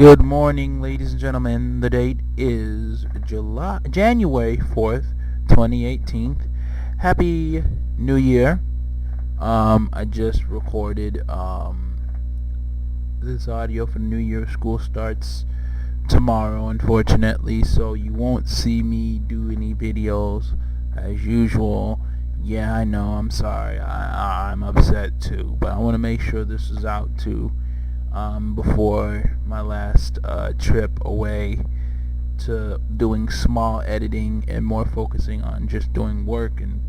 Good morning, ladies and gentlemen. The date is January 4th, 2018. Happy New Year. I just recorded this audio for New Year. School starts tomorrow, unfortunately, so you won't see me do any videos as usual. Yeah, I know, I'm sorry. I'm upset too, but I want to make sure this is out too. Before my last trip away to doing small editing and more focusing on just doing work and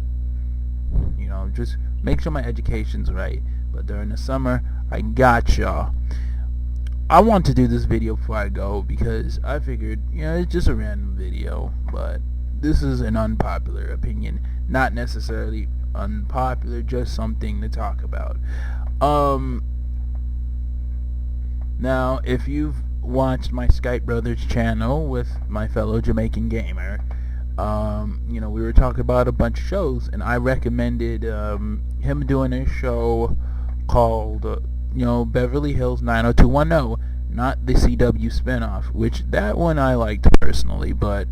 just make sure my education's right. But during the summer, I got y'all. I want to do this video before I go because I figured, it's just a random video, but this is an unpopular opinion, not necessarily unpopular, just something to talk about. Now, if you've watched my Skype Brothers channel with my fellow Jamaican gamer, we were talking about a bunch of shows, and I recommended him doing a show called, Beverly Hills 90210, not the CW spinoff, which that one I liked personally, but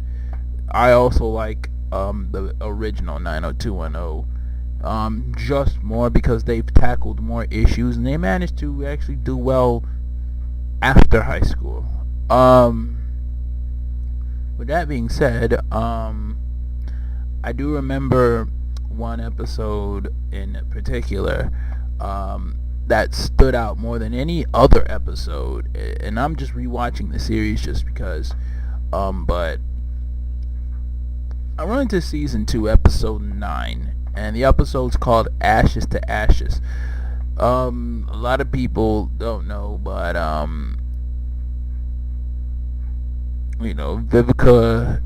I also like the original 90210 just more because they've tackled more issues, and they managed to actually do well after high school. With that being said, I do remember one episode in particular that stood out more than any other episode, and I'm just rewatching the series just because, but I run into season 2, episode 9, and the episode's called Ashes to Ashes. A lot of people don't know, but Vivica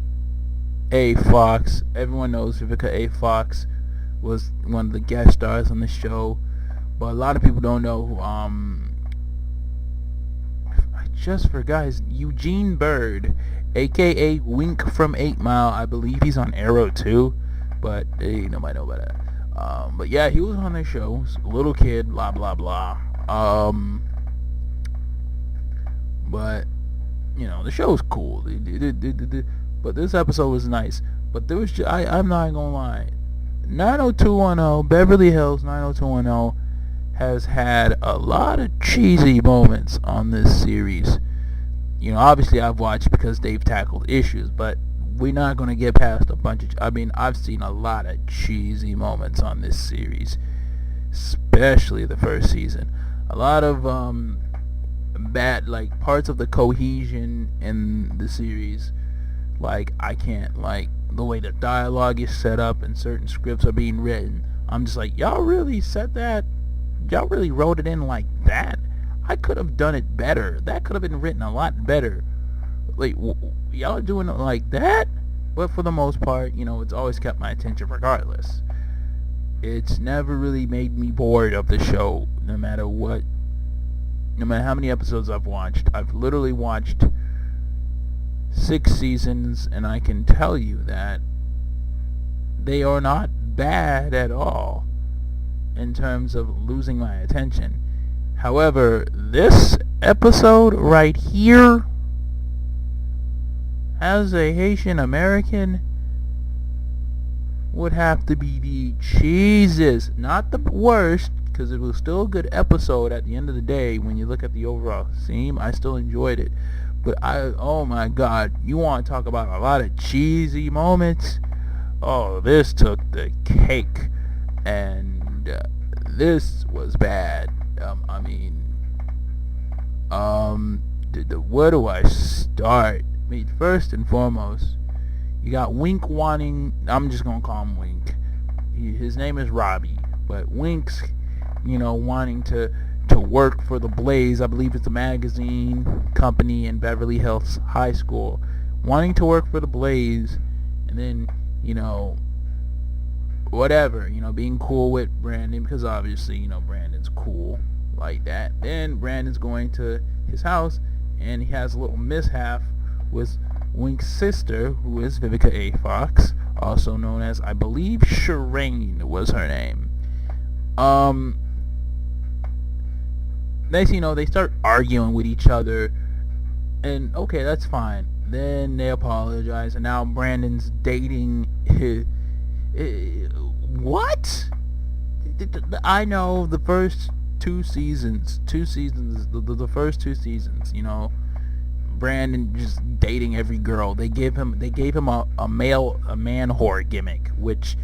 A. Fox, everyone knows Vivica A. Fox was one of the guest stars on the show, but a lot of people don't know who, I just forgot his, Eugene Bird, aka Wink from 8 Mile. I believe he's on Arrow too, but hey, nobody know about that. But yeah, he was on the show, little kid, blah blah blah. But the show's cool. But this episode was nice. But there was I'm not gonna lie, 90210, Beverly Hills 90210 has had a lot of cheesy moments on this series. Obviously I've watched because they've tackled issues, but we're not going to get past a bunch of... I've seen a lot of cheesy moments on this series, especially the first season. A lot of bad, parts of the cohesion in the series. I can't, the way the dialogue is set up and certain scripts are being written. I'm just like, y'all really said that? Y'all really wrote it in like that? I could have done it better. That could have been written a lot better. Y'all doing it like that? But for the most part, it's always kept my attention regardless. It's never really made me bored of the show, no matter how many episodes I've watched. I've literally watched 6 seasons, and I can tell you that they are not bad at all in terms of losing my attention. However, this episode right here, as a Haitian American, would have to be the cheesiest. Not the worst, because it was still a good episode at the end of the day. When you look at the overall theme, I still enjoyed it. But oh my god, you want to talk about a lot of cheesy moments? Oh, this took the cake, and this was bad. Where do I start? First and foremost, you got Wink wanting... I'm just gonna call him Wink. His name is Robbie, but Wink's, wanting to work for the Blaze. I believe it's a magazine company in Beverly Hills High School. Wanting to work for the Blaze, and then, whatever, being cool with Brandon, because obviously, Brandon's cool like that. Then Brandon's going to his house, and he has a little mishap with Wink's sister, who is Vivica A. Fox, also known as, I believe, Shireen was her name. Next thing you know, they start arguing with each other And okay, that's fine. Then they apologize, and now Brandon's dating his... What? I know the first two seasons, the first 2 seasons, Brandon just dating every girl. They gave him a man whore gimmick, which,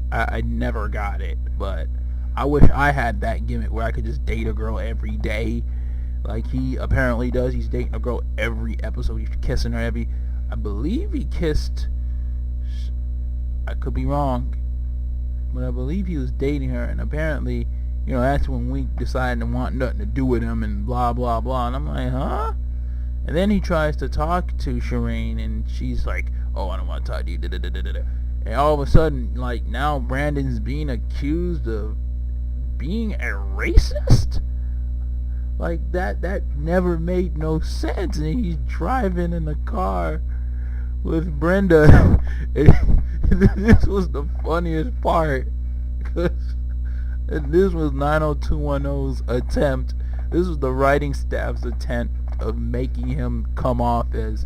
I never got it, but I wish I had that gimmick where I could just date a girl every day, like he apparently does. He's dating a girl every episode. He's kissing her I believe he kissed, I could be wrong, but I believe he was dating her, and apparently, that's when we decided to want nothing to do with him and blah, blah, blah. And I'm like, huh? And then he tries to talk to Shireen, and she's like, oh, I don't want to talk to you. And all of a sudden, like, now Brandon's being accused of being a racist? Like, that never made no sense. And he's driving in the car with Brenda. This was the funniest part. And this was 90210's attempt. This was the writing staff's attempt of making him come off as,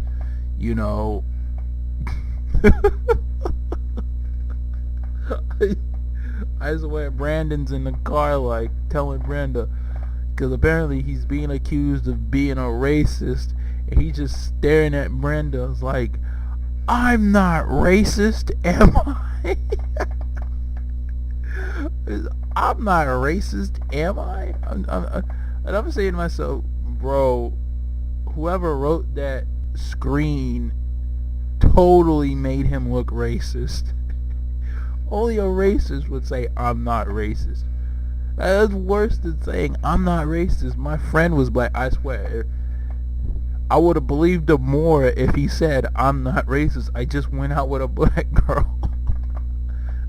I swear Brandon's in the car, like, telling Brenda, because apparently he's being accused of being a racist, and he's just staring at Brenda. It's like, I'm not racist, am I? I'm not a racist, am I? And I'm saying to myself, bro, whoever wrote that screen totally made him look racist. Only a racist would say, I'm not racist. That's worse than saying, I'm not racist. My friend was black. I swear, I would have believed him more if he said, I'm not racist. I just went out with a black girl.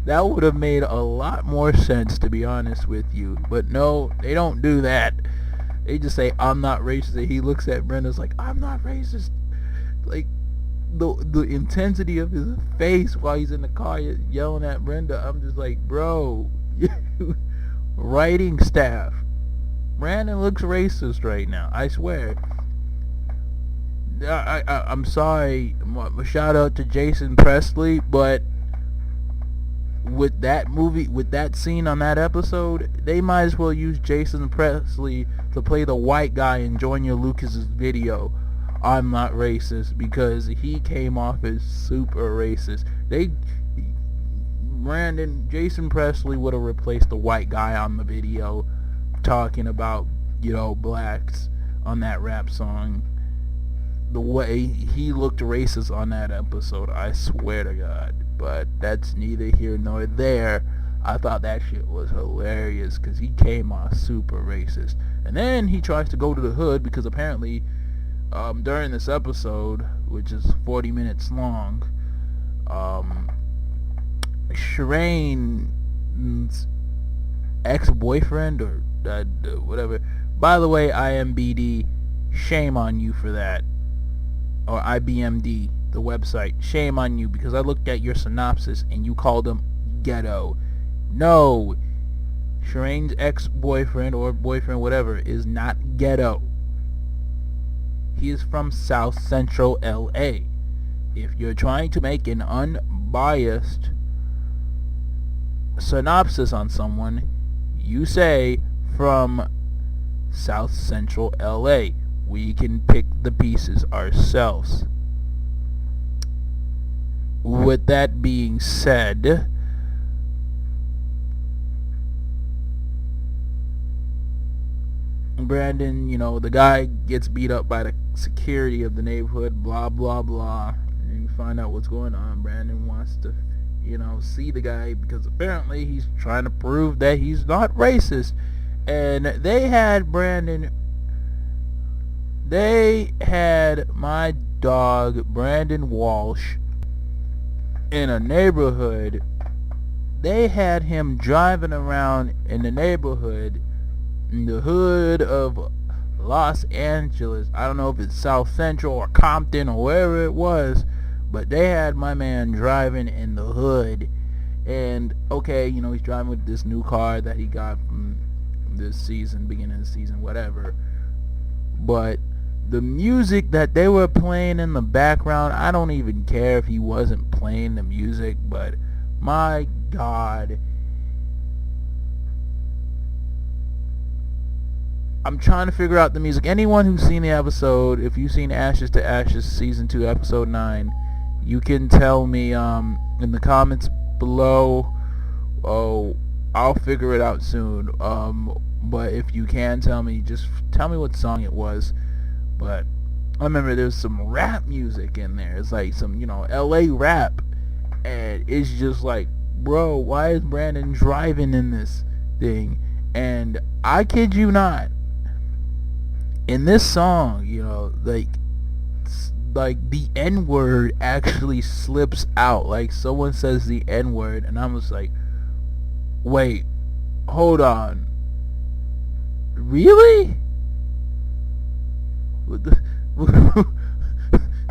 That would have made a lot more sense, to be honest with you. But no, they don't do that. They just say, I'm not racist. And he looks at Brenda's like, I'm not racist. Like, the intensity of his face while he's in the car yelling at Brenda, I'm just like, bro, writing staff, Brandon looks racist right now, I swear. I'm sorry, shout out to Jason Presley, but with that movie, with that scene on that episode, they might as well use Jason Presley to play the white guy in Joyner Lucas's video, I'm not racist, because he came off as super racist. Jason Presley would have replaced the white guy on the video talking about, blacks on that rap song. The way he looked racist on that episode, I swear to God. But that's neither here nor there. I thought that shit was hilarious because he came off super racist. And then he tries to go to the hood because apparently during this episode, which is 40 minutes long, Shireen's ex-boyfriend or whatever. By the way, IMBD, shame on you for that. Or IBMD, the website, shame on you, because I looked at your synopsis and you called him ghetto. No, Shireen's ex-boyfriend or boyfriend, whatever, is not ghetto. He is from South Central LA. If you're trying to make an unbiased synopsis on someone, you say from South Central LA. We can pick the pieces ourselves. With that being said, Brandon, the guy gets beat up by the security of the neighborhood, blah, blah, blah. And you find out what's going on. Brandon wants to, see the guy because apparently he's trying to prove that he's not racist. And they had my dog, Brandon Walsh, in a neighborhood. They had him driving around in the neighborhood, in the hood of Los Angeles. I don't know if it's South Central or Compton or wherever it was, but they had my man driving in the hood. And okay, he's driving with this new car that he got from this season, beginning of the season, whatever. But the music that they were playing in the background, I don't even care if he wasn't playing the music, but my God. I'm trying to figure out the music. Anyone who's seen the episode, if you've seen Ashes to Ashes Season 2, Episode 9, you can tell me in the comments below. Oh, I'll figure it out soon. But if you can tell me, just tell me what song it was. But I remember there's some rap music in there. It's like some, LA rap. And it's just like, bro, why is Brandon driving in this thing? And I kid you not, in this song, like the N-word actually slips out. Like someone says the N-word, and I'm just like, wait, hold on, really?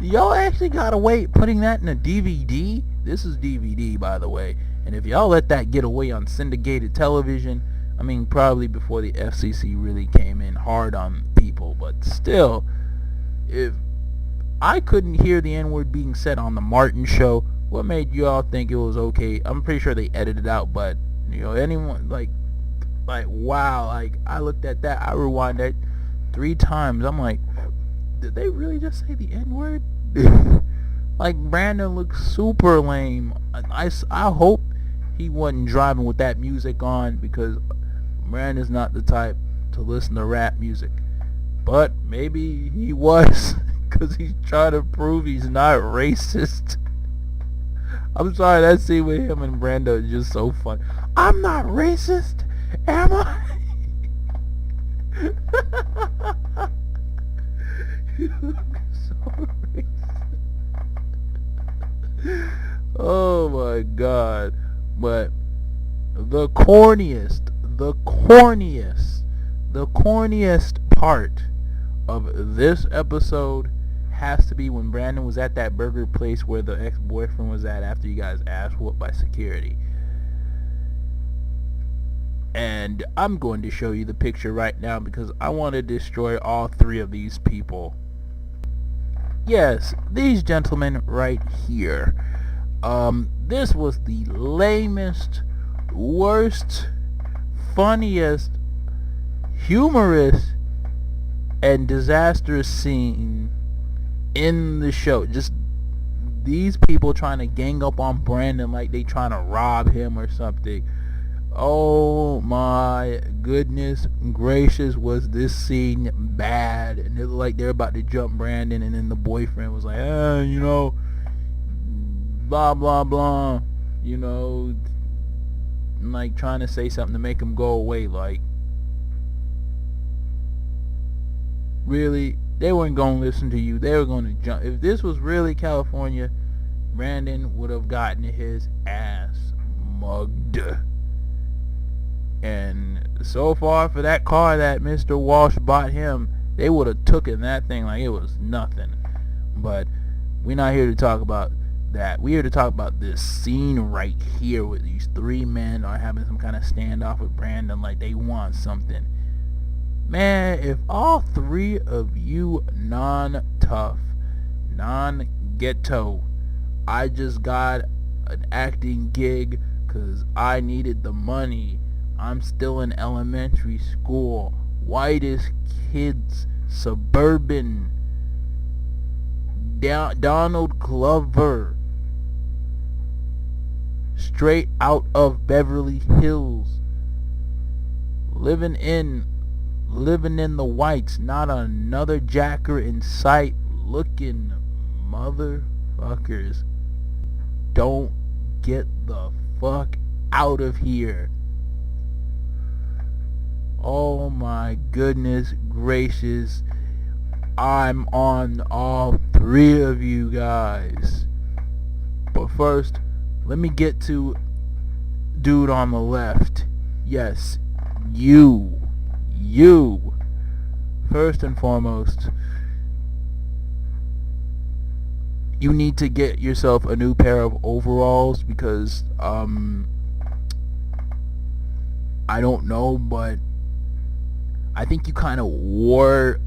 Y'all actually gotta wait putting that in a DVD? This is DVD, by the way. And if y'all let that get away on syndicated television, I mean, probably before the FCC really came in hard on people, but still, if I couldn't hear the N-word being said on the Martin show, what made y'all think it was okay? I'm pretty sure they edited it out, but, anyone, like, wow, like, I looked at that, I rewound that 3 times, I'm like, did they really just say the N-word? Like, Brandon looks super lame. I hope he wasn't driving with that music on, because Brandon's not the type to listen to rap music. But maybe he was, because he's trying to prove he's not racist. I'm sorry, that scene with him and Brando is just so funny. I'm not racist, am I? You look so racist. Oh my God. But the corniest part of this episode has to be when Brandon was at that burger place where the ex-boyfriend was at after you guys ass whooped by security. And I'm going to show you the picture right now because I want to destroy all 3 of these people. Yes, these gentlemen right here. This was the lamest, worst, funniest, humorous, and disastrous scene in the show. Just these people trying to gang up on Brandon like they trying to rob him or something. Oh my goodness gracious, was this scene bad. And it looked like they're about to jump Brandon, and then the boyfriend was like, blah blah blah, like trying to say something to make him go away. Like, really? They weren't going to listen to you. They were going to jump. If this was really California, Brandon would have gotten his ass mugged. And so far for that car that Mr. Walsh bought him, they would have taken that thing like it was nothing. But we're not here to talk about that. We're here to talk about this scene right here where these 3 men are having some kind of standoff with Brandon like they want something. Man, if all 3 of you non-tough, non-ghetto, I just got an acting gig because I needed the money. I'm still in elementary school. Whitest kids, suburban, Donald Glover, straight out of Beverly Hills, living in the whites, not another jacker in sight, looking motherfuckers. Don't get the fuck out of here. Oh my goodness gracious. I'm on all 3 of you guys. But first, let me get to dude on the left. Yes, you. First and foremost, you need to get yourself a new pair of overalls because, I don't know, but I think you kind of wore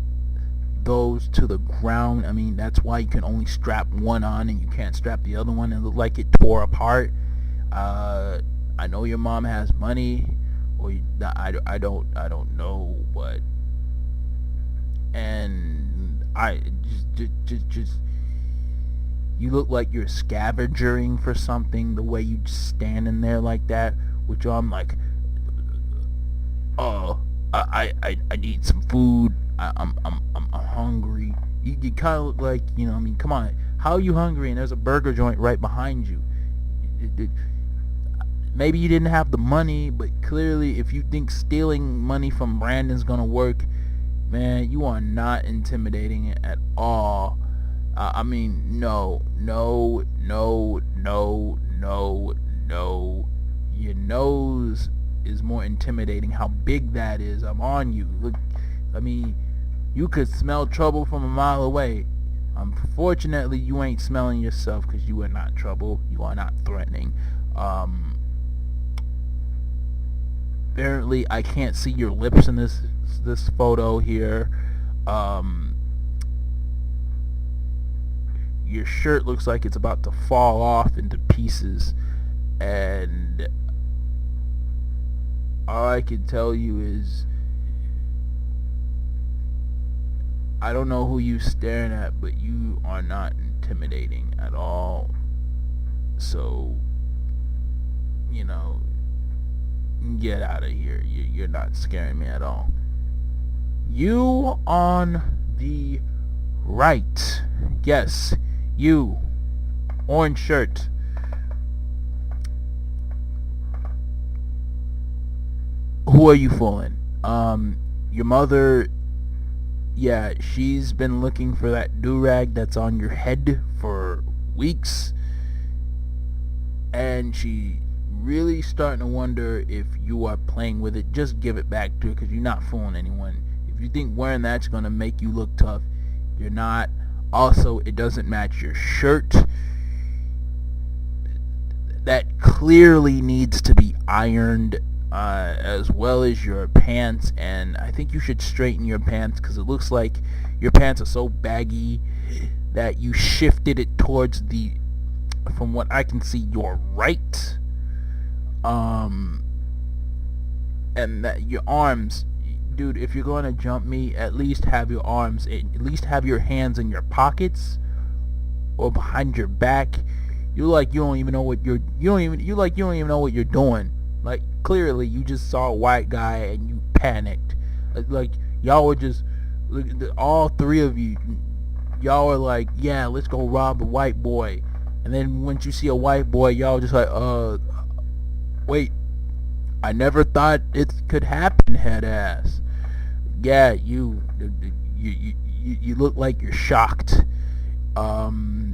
those to the ground. I mean, that's why you can only strap one on and you can't strap the other one, and it looked like it tore apart. I know your mom has money, or I don't know, but and I just you look like you're scavenging for something, the way you just standing there like that, which I'm like, oh, I need some food. I'm hungry. You kind of look like, you know, I mean, come on, how are you hungry and there's a burger joint right behind you? Maybe you didn't have the money, but clearly if you think stealing money from Brandon's gonna work, man, you are not intimidating at all. I mean, no. Your nose is more intimidating. How big that is. I'm on you. Look, I mean, you could smell trouble from a mile away. Unfortunately, you ain't smelling yourself because you are not trouble. You are not threatening. Apparently, I can't see your lips in this photo here. Your shirt looks like it's about to fall off into pieces, and all I can tell you is I don't know who you staring at, but you are not intimidating at all. So, you know, get out of here. You're not scaring me at all. You on the right. Yes, you. Orange shirt. Who are you fooling? Your mother, yeah, she's been looking for that do-rag that's on your head for weeks, and she really starting to wonder if you are playing with it. Just give it back to her, because you're not fooling anyone. If you think wearing that's going to make you look tough, you're not. Also, it doesn't match your shirt. That clearly needs to be ironed, as well as your pants, and I think you should straighten your pants, because it looks like your pants are so baggy that you shifted it towards the, from what I can see, your right. And that your arms, dude, if you're going to jump me, at least have your arms, at least have your hands in your pockets or behind your back. You like you don't even know what you don't even know what you're doing. Like, clearly you just saw a white guy and you panicked. Like y'all were just, all three of you, y'all were like, yeah, let's go rob a white boy. And then once you see a white boy, y'all just like, wait, I never thought it could happen, head ass. Yeah, you look like you're shocked. But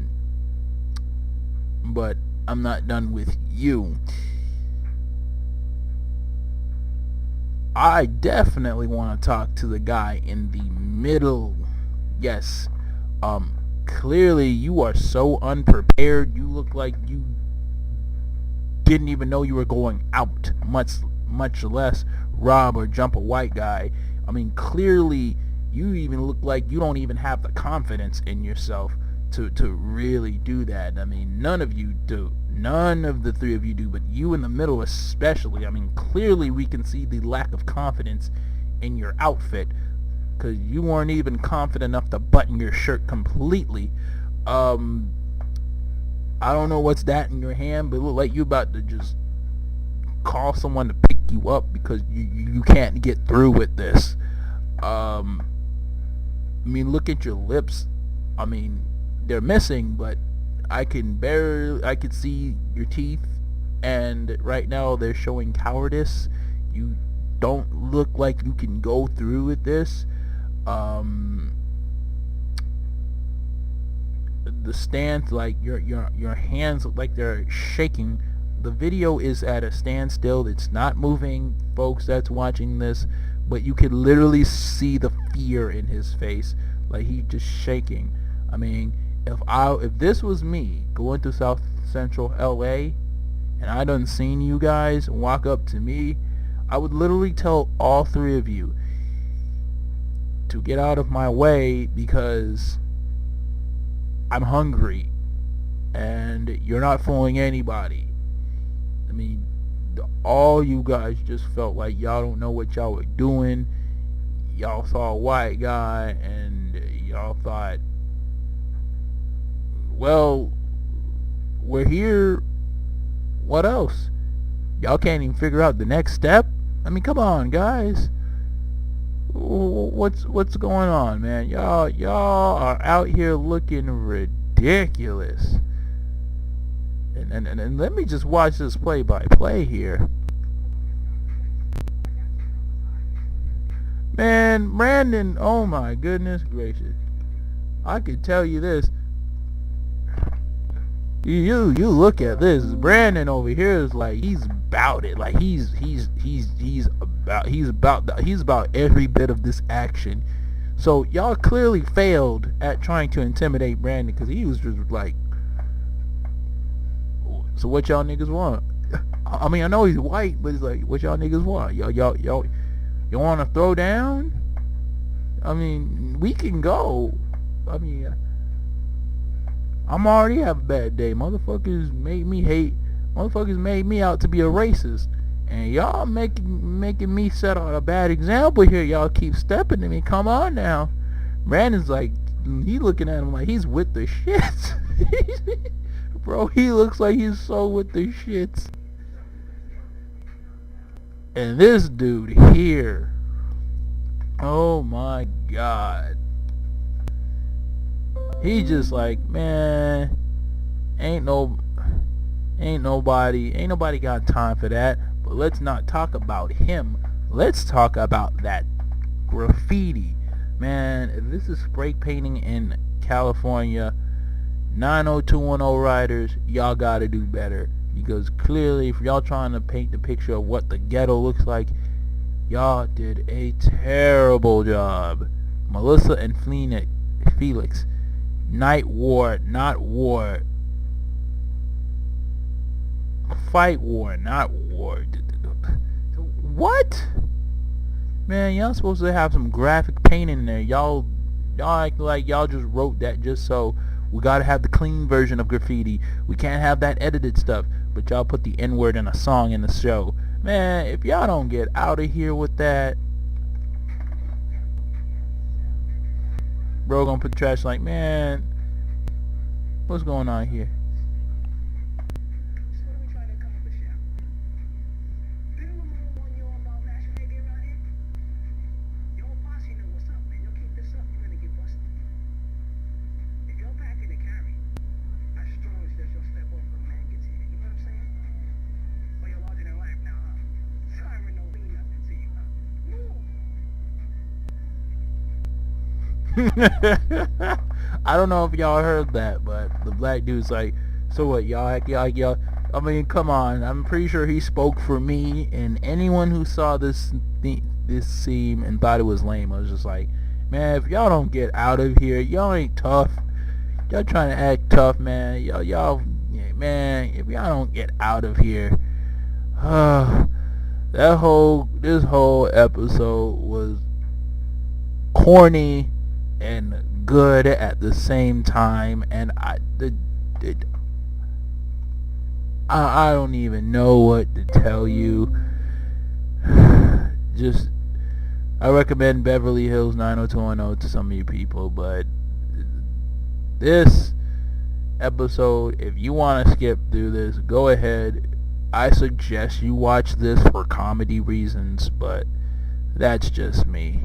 I'm not done with you. I definitely want to talk to the guy in the middle. Yes. Clearly you are so unprepared. You look like you didn't even know you were going out, much less rob or jump a white guy. I mean, clearly you even look like you don't even have the confidence in yourself to really do that. I mean, none of you do. None of the three of you do, but you in the middle especially. I mean, clearly we can see the lack of confidence in your outfit, because you weren't even confident enough to button your shirt completely. I don't know what's that in your hand, but it look like you about to just call someone to pick you up because you can't get through with this. I mean, look at your lips. I mean, they're missing, but I could see your teeth, and right now they're showing cowardice. You don't look like you can go through with this. The stance, like your hands look like they're shaking. The video is at a standstill. It's not moving, folks that's watching this, but you could literally see the fear in his face, like he's just shaking. I mean, if this was me going to South Central LA and I done seen you guys walk up to me, I would literally tell all three of you, to get out of my way because I'm hungry and you're not fooling anybody. I mean, all you guys just felt like y'all don't know what y'all were doing. Y'all saw a white guy and y'all thought, well, we're here. What else? Y'all can't even figure out the next step? I mean, come on, guys. What's going on, man? Y'all are out here looking ridiculous. And let me just watch this play-by-play here. Man, Brandon, oh my goodness gracious. I could tell you this. You look at this. Brandon over here is like he's about it. Like he's about every bit of this action. So y'all clearly failed at trying to intimidate Brandon because he was just like, so what y'all niggas want? I mean, I know he's white, but it's like, what y'all niggas want? Y'all want to throw down? I mean, we can go. I mean, I'm already have a bad day. Motherfuckers made me hate. Motherfuckers made me out to be a racist. And y'all making me set out a bad example here. Y'all keep stepping to me. Come on now. Brandon's like, he looking at him like he's with the shits. Bro, he looks like he's so with the shits. And this dude here, oh my god, he just like, man, ain't nobody got time for that. But let's not talk about him. Let's talk about that graffiti. Man, if this is spray painting in California, 90210 riders, y'all gotta do better. Because clearly, if y'all trying to paint the picture of what the ghetto looks like, y'all did a terrible job. Melissa and Felix, night war, not war. Fight war, not war. What? Man, y'all supposed to have some graphic paint in there. Y'all act like y'all just wrote that just so we gotta have the clean version of graffiti. We can't have that edited stuff. But y'all put the N-word in a song in the show. Man, if y'all don't get out of here with that, bro gonna put the trash like, man, what's going on here? I don't know if y'all heard that, but the black dude's like, so what, y'all act like y'all, I mean, come on, I'm pretty sure he spoke for me and anyone who saw this scene and thought it was lame. I was just like, man, if y'all don't get out of here, y'all ain't tough. Y'all trying to act tough, man. Y'all, man, if y'all don't get out of here, this whole episode was corny and good at the same time, and I don't even know what to tell you. Just, I recommend Beverly Hills 90210 to some of you people, but this episode, if you want to skip through this, go ahead. I suggest you watch this for comedy reasons, but that's just me.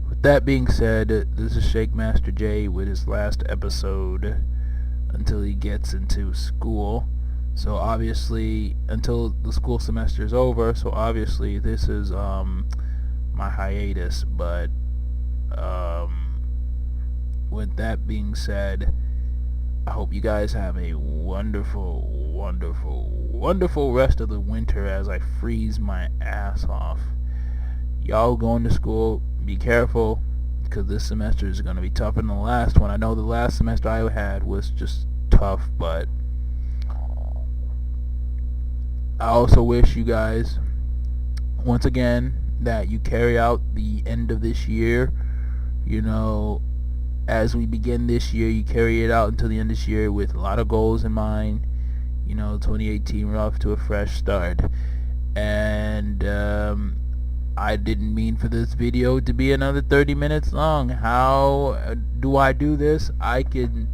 With that being said, this is Jhammaster J with his last episode until he gets into school. So obviously, until the school semester is over, so obviously this is my hiatus. But with that being said, I hope you guys have a wonderful, wonderful, wonderful rest of the winter as I freeze my ass off. Y'all going to school, be careful, because this semester is going to be tougher than the last one. I know the last semester I had was just tough, but I also wish you guys, once again, that you carry out the end of this year. You know, as we begin this year, you carry it out until the end of this year with a lot of goals in mind. You know, 2018, we're off to a fresh start. And I didn't mean for this video to be another 30 minutes long. How do I do this? I can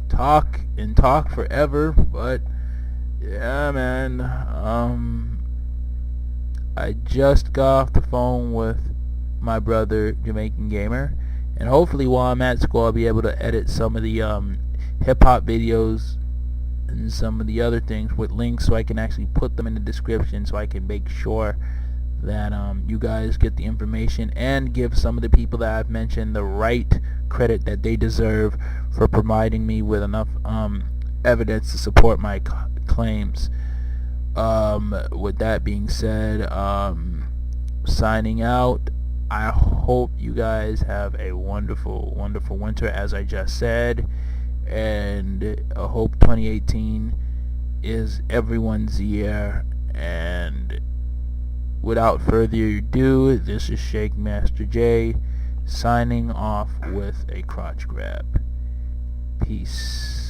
talk and talk forever, but yeah, man. I just got off the phone with my brother, Jamaican Gamer, and hopefully while I'm at school I'll be able to edit some of the hip-hop videos and some of the other things with links, so I can actually put them in the description, so I can make sure that you guys get the information and give some of the people that I've mentioned the right credit that they deserve for providing me with enough evidence to support my claims. With that being said, signing out. I hope you guys have a wonderful, wonderful winter, as I just said, and I hope 2018 is everyone's year. And without further ado, this is Jhammaster J signing off with a crotch grab. Peace.